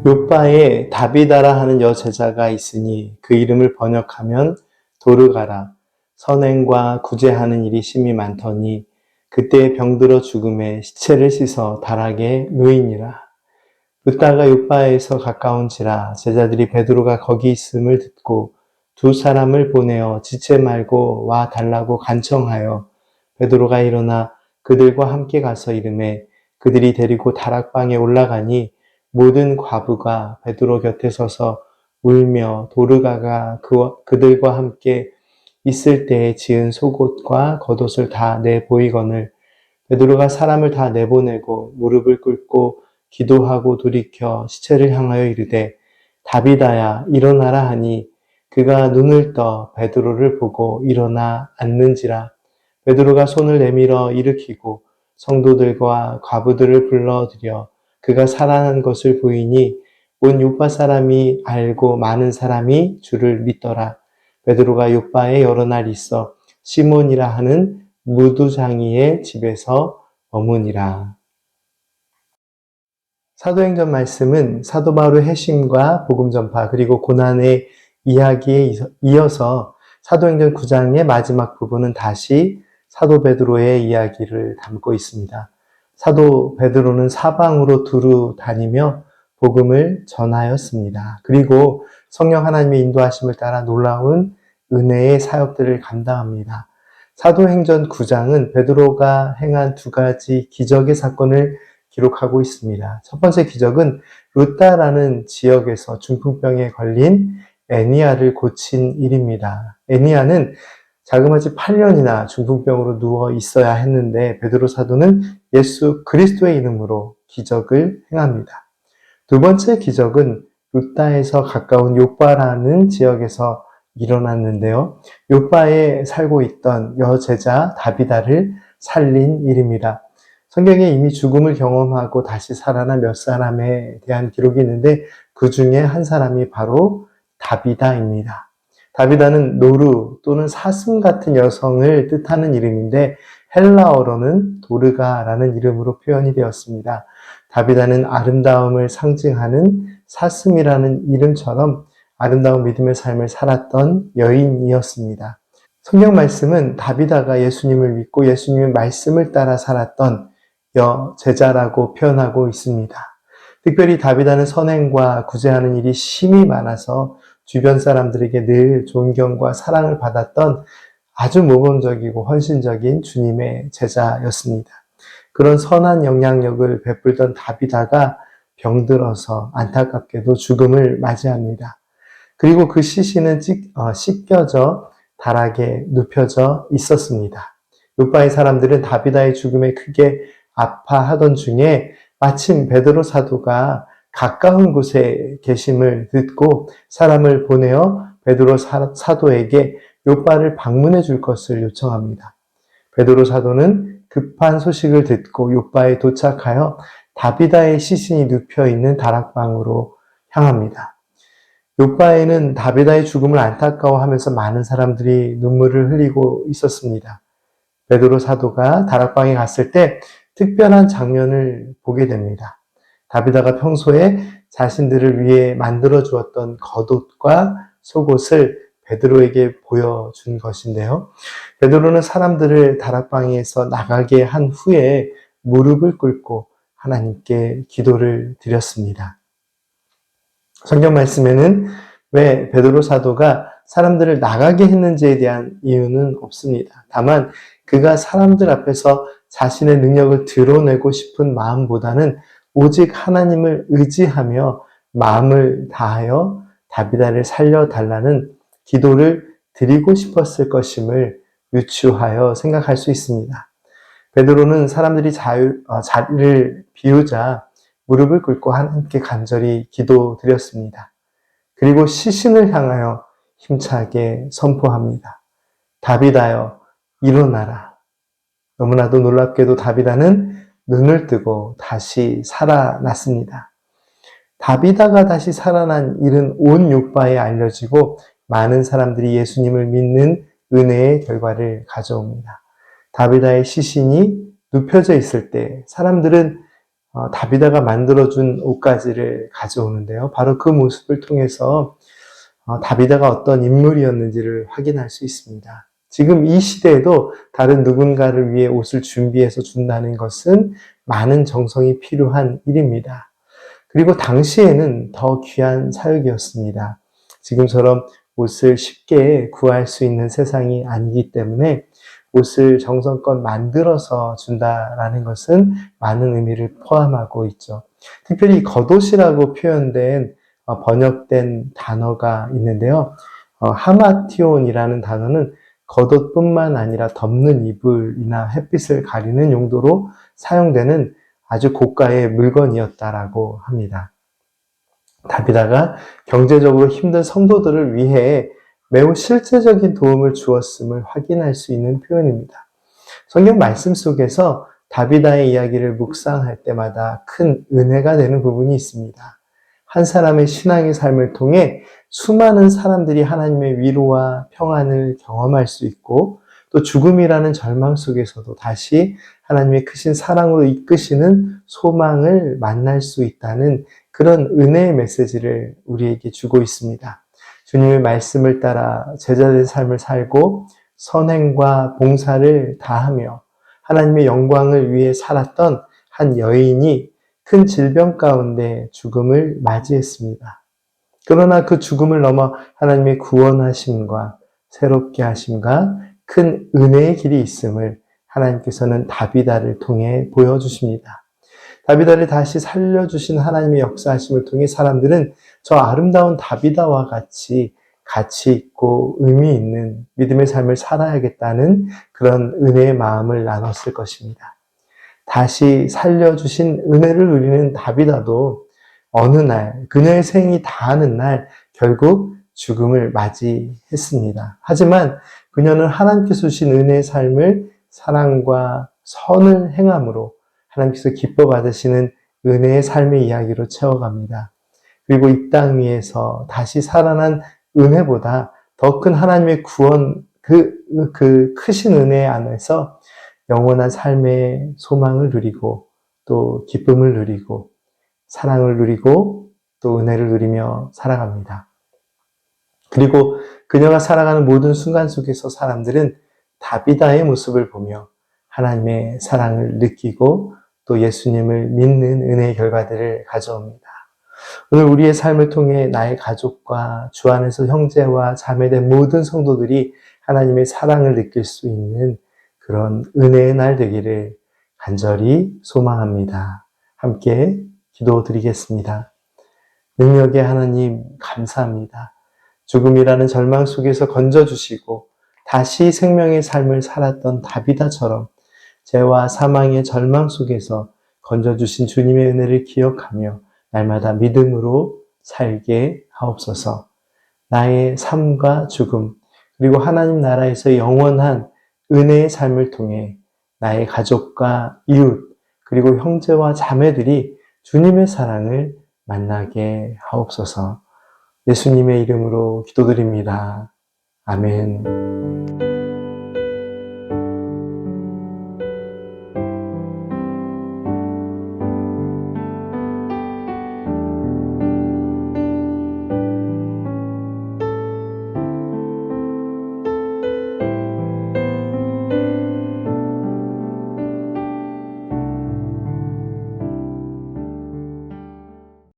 요빠에 다비다라 하는 여제자가 있으니 그 이름을 번역하면 도르가라. 선행과 구제하는 일이 심히 많더니 그때 병들어 죽음에 시체를 씻어 다락에 누이니라. 룻다가 요빠에서 가까운지라 제자들이 베드로가 거기 있음을 듣고 두 사람을 보내어 지체 말고 와 달라고 간청하여 베드로가 일어나 그들과 함께 가서 이르매 그들이 데리고 다락방에 올라가니 모든 과부가 베드로 곁에 서서 울며 도르가가 그들과 함께 있을 때에 지은 속옷과 겉옷을 다 내보이거늘 베드로가 사람을 다 내보내고 무릎을 꿇고 기도하고 돌이켜 시체를 향하여 이르되 다비다야 일어나라 하니 그가 눈을 떠 베드로를 보고 일어나 앉는지라. 베드로가 손을 내밀어 일으키고 성도들과 과부들을 불러들여 그가 살아난 것을 보이니 온 요빠 사람이 알고 많은 사람이 주를 믿더라. 베드로가 요빠에 여러 날 있어 시몬이라 하는 무두장이의 집에서 머무니라. 사도행전 말씀은 사도 바울의 회심과 복음 전파 그리고 고난의 이야기에 이어서 사도행전 9장의 마지막 부분은 다시 사도 베드로의 이야기를 담고 있습니다. 사도 베드로는 사방으로 두루 다니며 복음을 전하였습니다. 그리고 성령 하나님의 인도하심을 따라 놀라운 은혜의 사역들을 감당합니다. 사도행전 9장은 베드로가 행한 두 가지 기적의 사건을 기록하고 있습니다. 첫 번째 기적은 루다라는 지역에서 중풍병에 걸린 애니아를 고친 일입니다. 애니아는 자그마치 8년이나 중풍병으로 누워 있어야 했는데 베드로 사도는 예수 그리스도의 이름으로 기적을 행합니다. 두 번째 기적은 루다에서 가까운 요빠라는 지역에서 일어났는데요. 요빠에 살고 있던 여제자 다비다를 살린 일입니다. 성경에 이미 죽음을 경험하고 다시 살아난 몇 사람에 대한 기록이 있는데 그 중에 한 사람이 바로 다비다입니다. 다비다는 노루 또는 사슴 같은 여성을 뜻하는 이름인데 헬라어로는 도르가라는 이름으로 표현이 되었습니다. 다비다는 아름다움을 상징하는 사슴이라는 이름처럼 아름다운 믿음의 삶을 살았던 여인이었습니다. 성경 말씀은 다비다가 예수님을 믿고 예수님의 말씀을 따라 살았던 여제자라고 표현하고 있습니다. 특별히 다비다는 선행과 구제하는 일이 심히 많아서 주변 사람들에게 늘 존경과 사랑을 받았던 아주 모범적이고 헌신적인 주님의 제자였습니다. 그런 선한 영향력을 베풀던 다비다가 병들어서 안타깝게도 죽음을 맞이합니다. 그리고 그 시신은 씻겨져 다락에 눕혀져 있었습니다. 요빠의 사람들은 다비다의 죽음에 크게 아파하던 중에 마침 베드로 사도가 가까운 곳에 계심을 듣고 사람을 보내어 베드로 사도에게 요빠를 방문해 줄 것을 요청합니다. 베드로 사도는 급한 소식을 듣고 요빠에 도착하여 다비다의 시신이 눕혀 있는 다락방으로 향합니다. 요빠에는 다비다의 죽음을 안타까워하면서 많은 사람들이 눈물을 흘리고 있었습니다. 베드로 사도가 다락방에 갔을 때 특별한 장면을 보게 됩니다. 다비다가 평소에 자신들을 위해 만들어 주었던 겉옷과 속옷을 베드로에게 보여준 것인데요. 베드로는 사람들을 다락방에서 나가게 한 후에 무릎을 꿇고 하나님께 기도를 드렸습니다. 성경 말씀에는 왜 베드로 사도가 사람들을 나가게 했는지에 대한 이유는 없습니다. 다만 그가 사람들 앞에서 자신의 능력을 드러내고 싶은 마음보다는 오직 하나님을 의지하며 마음을 다하여 다비다를 살려달라는 기도를 드리고 싶었을 것임을 유추하여 생각할 수 있습니다. 베드로는 사람들이 자리를 비우자 무릎을 꿇고 하나님께 간절히 기도드렸습니다. 그리고 시신을 향하여 힘차게 선포합니다. 다비다여 일어나라. 너무나도 놀랍게도 다비다는 눈을 뜨고 다시 살아났습니다. 다비다가 다시 살아난 일은 온 요빠에 알려지고 많은 사람들이 예수님을 믿는 은혜의 결과를 가져옵니다. 다비다의 시신이 눕혀져 있을 때 사람들은 다비다가 만들어준 옷가지를 가져오는데요. 바로 그 모습을 통해서 다비다가 어떤 인물이었는지를 확인할 수 있습니다. 지금 이 시대에도 다른 누군가를 위해 옷을 준비해서 준다는 것은 많은 정성이 필요한 일입니다. 그리고 당시에는 더 귀한 사역이었습니다. 지금처럼 옷을 쉽게 구할 수 있는 세상이 아니기 때문에 옷을 정성껏 만들어서 준다라는 것은 많은 의미를 포함하고 있죠. 특별히 겉옷이라고 표현된 번역된 단어가 있는데요. 하마티온이라는 단어는 겉옷뿐만 아니라 덮는 이불이나 햇빛을 가리는 용도로 사용되는 아주 고가의 물건이었다라고 합니다. 다비다가 경제적으로 힘든 성도들을 위해 매우 실제적인 도움을 주었음을 확인할 수 있는 표현입니다. 성경 말씀 속에서 다비다의 이야기를 묵상할 때마다 큰 은혜가 되는 부분이 있습니다. 한 사람의 신앙의 삶을 통해 수많은 사람들이 하나님의 위로와 평안을 경험할 수 있고 또 죽음이라는 절망 속에서도 다시 하나님의 크신 사랑으로 이끄시는 소망을 만날 수 있다는 그런 은혜의 메시지를 우리에게 주고 있습니다. 주님의 말씀을 따라 제자된 삶을 살고 선행과 봉사를 다하며 하나님의 영광을 위해 살았던 한 여인이 큰 질병 가운데 죽음을 맞이했습니다. 그러나 그 죽음을 넘어 하나님의 구원하심과 새롭게 하심과 큰 은혜의 길이 있음을 하나님께서는 다비다를 통해 보여주십니다. 다비다를 다시 살려주신 하나님의 역사하심을 통해 사람들은 저 아름다운 다비다와 같이 가치 있고 의미 있는 믿음의 삶을 살아야겠다는 그런 은혜의 마음을 나눴을 것입니다. 다시 살려주신 은혜를 누리는 다비다도 어느 날 그녀의 생이 다하는 날 결국 죽음을 맞이했습니다. 하지만 그녀는 하나님께서 주신 은혜의 삶을 사랑과 선을 행함으로 하나님께서 기뻐 받으시는 은혜의 삶의 이야기로 채워갑니다. 그리고 이 땅 위에서 다시 살아난 은혜보다 더 큰 하나님의 구원, 그 크신 은혜 안에서 영원한 삶의 소망을 누리고 또 기쁨을 누리고 사랑을 누리고 또 은혜를 누리며 살아갑니다. 그리고 그녀가 살아가는 모든 순간 속에서 사람들은 다비다의 모습을 보며 하나님의 사랑을 느끼고 또 예수님을 믿는 은혜의 결과들을 가져옵니다. 오늘 우리의 삶을 통해 나의 가족과 주 안에서 형제와 자매된 모든 성도들이 하나님의 사랑을 느낄 수 있는 그런 은혜의 날 되기를 간절히 소망합니다. 함께 기도드리겠습니다. 능력의 하나님 감사합니다. 죽음이라는 절망 속에서 건져주시고 다시 생명의 삶을 살았던 다비다처럼 죄와 사망의 절망 속에서 건져주신 주님의 은혜를 기억하며 날마다 믿음으로 살게 하옵소서. 나의 삶과 죽음 그리고 하나님 나라에서 영원한 은혜의 삶을 통해 나의 가족과 이웃 그리고 형제와 자매들이 주님의 사랑을 만나게 하옵소서. 예수님의 이름으로 기도드립니다. 아멘.